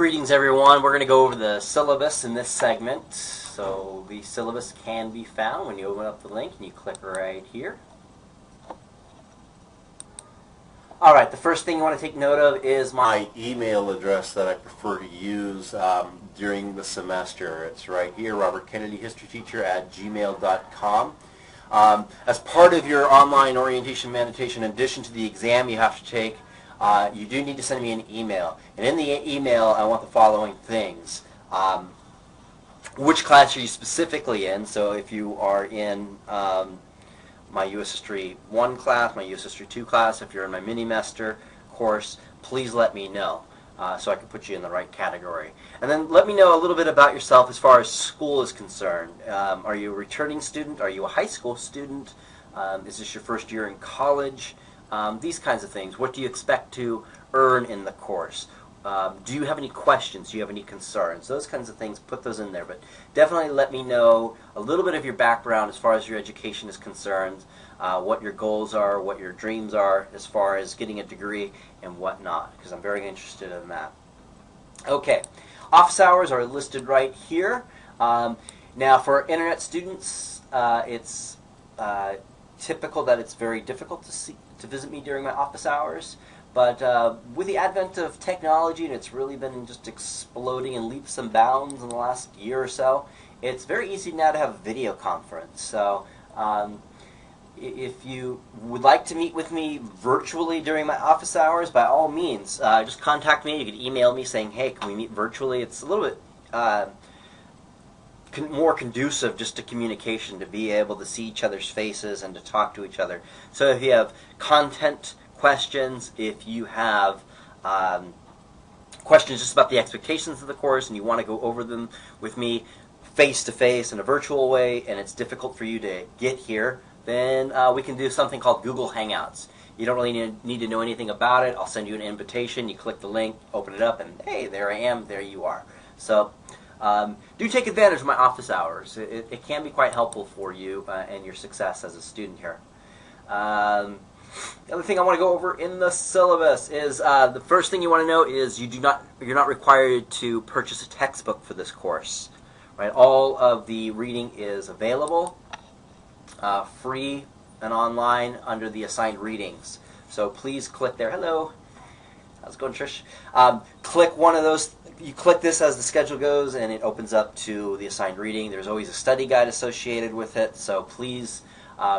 Greetings everyone. We're going to go over the syllabus in this segment. So the syllabus can be found when you open up the link and you click right here. Alright, the first thing you want to take note of is my email address that I prefer to use during the semester. It's right here, robertkennedyhistoryteacher@gmail.com. As part of your online orientation meditation, in addition to the exam you have to take, you do need to send me an email. And in the email, I want the following things. Which class are you specifically in? So if you are in my U.S. History 1 class, my U.S. History 2 class, if you're in my Minimester course, please let me know so I can put you in the right category. And then let me know a little bit about yourself as far as school is concerned. Are you a returning student? Are you a high school student? Is this your first year in college? These kinds of things. What do you expect to earn in the course? Do you have any questions? Do you have any concerns? Those kinds of things, put those in there. But definitely let me know a little bit of your background as far as your education is concerned, what your goals are, what your dreams are as far as getting a degree and whatnot, because I'm very interested in that. Okay, office hours are listed right here. Now for internet students, it's typical that it's very difficult to visit me during my office hours, but with the advent of technology, and it's really been just exploding in leaps and bounds in the last year or so, it's very easy now to have a video conference. So if you would like to meet with me virtually during my office hours, by all means, just contact me. You can email me saying, hey, can we meet virtually? It's a little bit more conducive just to communication, to be able to see each other's faces and to talk to each other. So if you have content questions, if you have questions just about the expectations of the course and you want to go over them with me face-to-face in a virtual way and it's difficult for you to get here, then we can do something called Google Hangouts. You don't really need to know anything about it. I'll send you an invitation. You click the link, open it up, and hey, there I am, there you are. So do take advantage of my office hours. It can be quite helpful for you and your success as a student here. The other thing I want to go over in the syllabus is the first thing you want to know is you're not required to purchase a textbook for this course. Right? All of the reading is available, free and online under the assigned readings. So please click there. Hello. How's it going, Trish? Click one of those. You click this as the schedule goes, and it opens up to the assigned reading. There's always a study guide associated with it, so please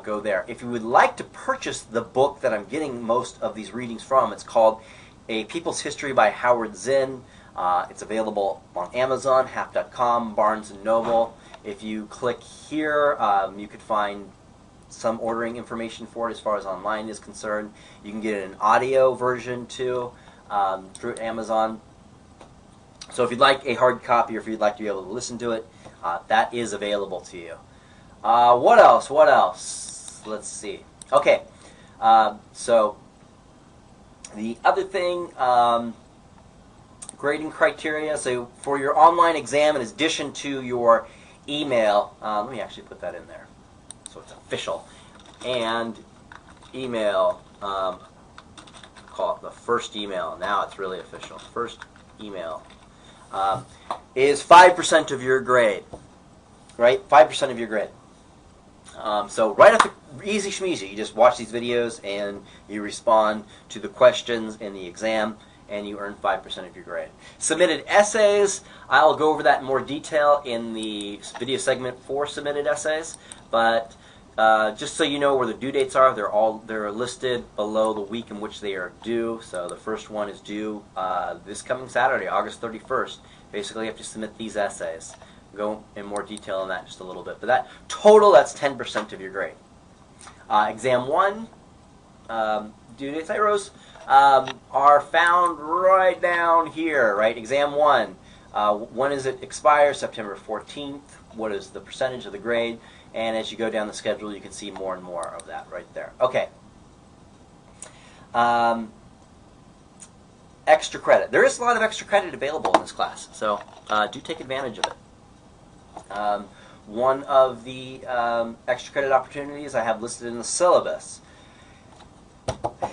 go there. If you would like to purchase the book that I'm getting most of these readings from, it's called A People's History by Howard Zinn. It's available on Amazon, half.com, Barnes & Noble. If you click here, you could find some ordering information for it as far as online is concerned. You can get an audio version too through Amazon. So if you'd like a hard copy or if you'd like to be able to listen to it, that is available to you. What else? What else? Let's see. Okay, so the other thing, grading criteria. So for your online exam, in addition to your email, let me actually put that in there so it's official, and email, call it the first email. Now it's really official. First email is 5% of your grade, right? 5% of your grade. So right after, easy schmeezy, you just watch these videos and you respond to the questions in the exam and you earn 5% of your grade. Submitted essays, I'll go over that in more detail in the video segment for submitted essays, but just so you know where the due dates are, they're listed below the week in which they are due. So the first one is due this coming Saturday, August 31st. Basically, you have to submit these essays. Go in more detail on that in just a little bit. But that total, that's 10% of your grade. Exam 1, due dates, arrows, are found right down here, right? Exam 1, when does it expire? September 14th. What is the percentage of the grade? And as you go down the schedule, you can see more and more of that right there. Okay. Extra credit. There is a lot of extra credit available in this class, so do take advantage of it. One of the extra credit opportunities I have listed in the syllabus,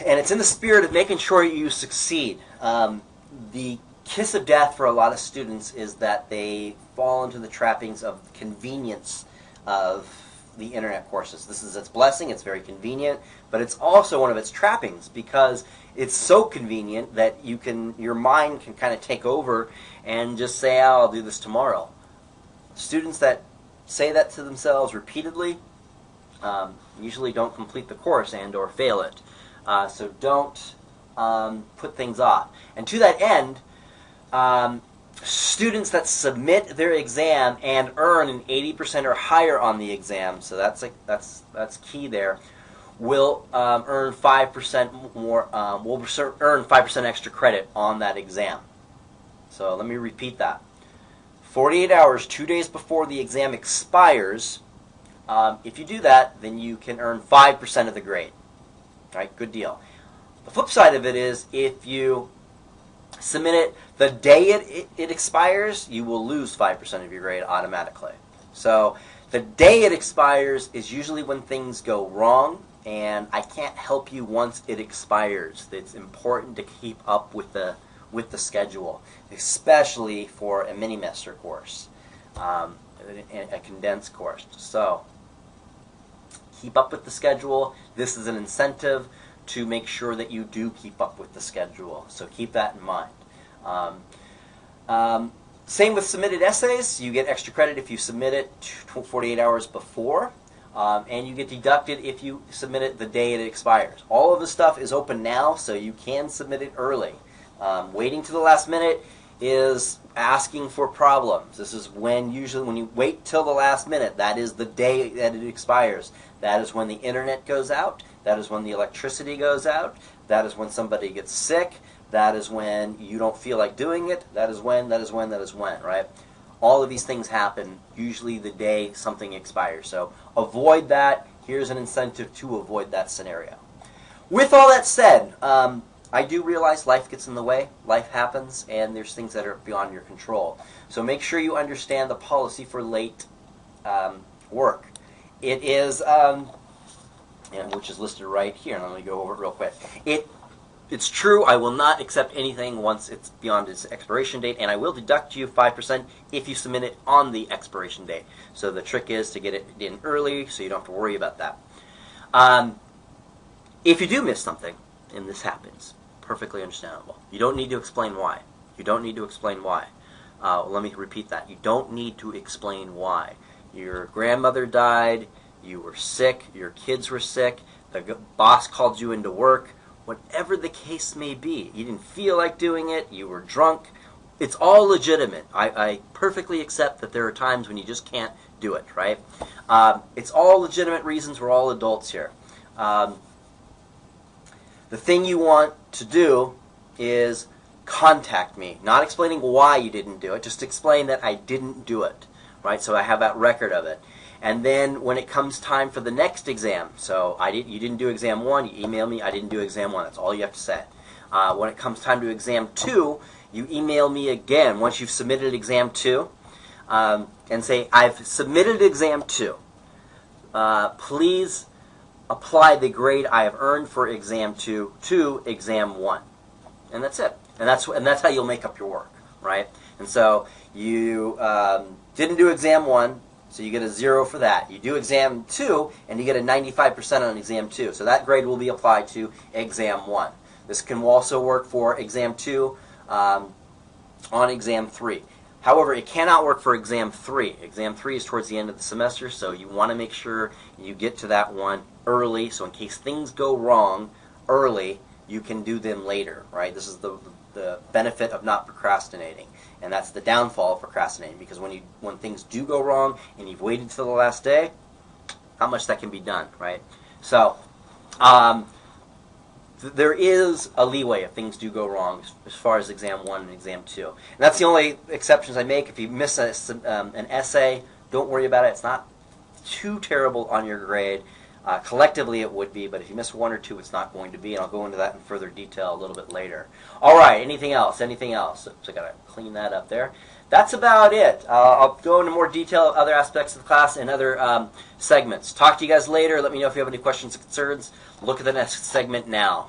and it's in the spirit of making sure you succeed. The kiss of death for a lot of students is that they fall into the trappings of convenience of the internet courses. This is its blessing. It's very convenient, but it's also one of its trappings because it's so convenient that your mind can kind of take over and just say, oh, I'll do this tomorrow. Students that say that to themselves repeatedly usually don't complete the course and or fail it. So don't put things off. And to that end, students that submit their exam and earn an 80% or higher on the exam, so that's key there, will earn 5% more. Will earn 5% extra credit on that exam. So let me repeat that: 48 hours, 2 days before the exam expires. If you do that, then you can earn 5% of the grade. All right, good deal. The flip side of it is if you submit it the day it expires, you will lose 5% of your grade automatically. So the day it expires is usually when things go wrong, and I can't help you once it expires. It's important to keep up with the schedule, especially for a Minimester course, a condensed course. So keep up with the schedule. This is an incentive to make sure that you do keep up with the schedule. So keep that in mind. Same with submitted essays. You get extra credit if you submit it 48 hours before, and you get deducted if you submit it the day it expires. All of the stuff is open now, so you can submit it early. Waiting to the last minute is asking for problems. This is usually when you wait till the last minute, that is the day that it expires. That is when the internet goes out. That is when the electricity goes out. That is when somebody gets sick. That is when you don't feel like doing it. That is when, right? All of these things happen usually the day something expires. So avoid that. Here's an incentive to avoid that scenario. With all that said, I do realize life gets in the way. Life happens, and there's things that are beyond your control. So make sure you understand the policy for late work. It is, which is listed right here, and I'm going to go over it real quick. It's true, I will not accept anything once it's beyond its expiration date, and I will deduct you 5% if you submit it on the expiration date. So the trick is to get it in early so you don't have to worry about that. If you do miss something, and this happens, perfectly understandable. You don't need to explain why. You don't need to explain why. Let me repeat that. You don't need to explain why. Your grandmother died, you were sick, your kids were sick, the boss called you into work, whatever the case may be. You didn't feel like doing it, you were drunk. It's all legitimate. I perfectly accept that there are times when you just can't do it, right? It's all legitimate reasons. We're all adults here. The thing you want to do is contact me. Not explaining why you didn't do it, just explain that I didn't do it, right? So I have that record of it. And then when it comes time for the next exam, so you didn't do exam 1, you email me, I didn't do exam 1. That's all you have to say. When it comes time to exam 2, you email me again once you've submitted exam 2 and say, I've submitted exam 2. Please apply the grade I have earned for exam 2 to exam 1. And that's it. And that's how you'll make up your work, right? And so you didn't do exam 1, so you get a 0 for that. You do exam 2, and you get a 95% on exam 2. So that grade will be applied to exam 1. This can also work for exam 2 on exam 3. However, it cannot work for exam 3. Exam 3 is towards the end of the semester, so you want to make sure you get to that one early, so in case things go wrong early, you can do them later, right? This is the benefit of not procrastinating, and that's the downfall of procrastinating, because when things do go wrong and you've waited till the last day, not much that can be done, right? So there is a leeway if things do go wrong as far as exam 1 and exam 2. And that's the only exceptions I make. If you miss an essay, don't worry about it. It's not too terrible on your grade. Collectively it would be, but if you miss 1 or 2, it's not going to be, and I'll go into that in further detail a little bit later. All right, anything else? Anything else? Oops, I got to clean that up there. That's about it. I'll go into more detail of other aspects of the class and other segments. Talk to you guys later. Let me know if you have any questions or concerns. Look at the next segment now.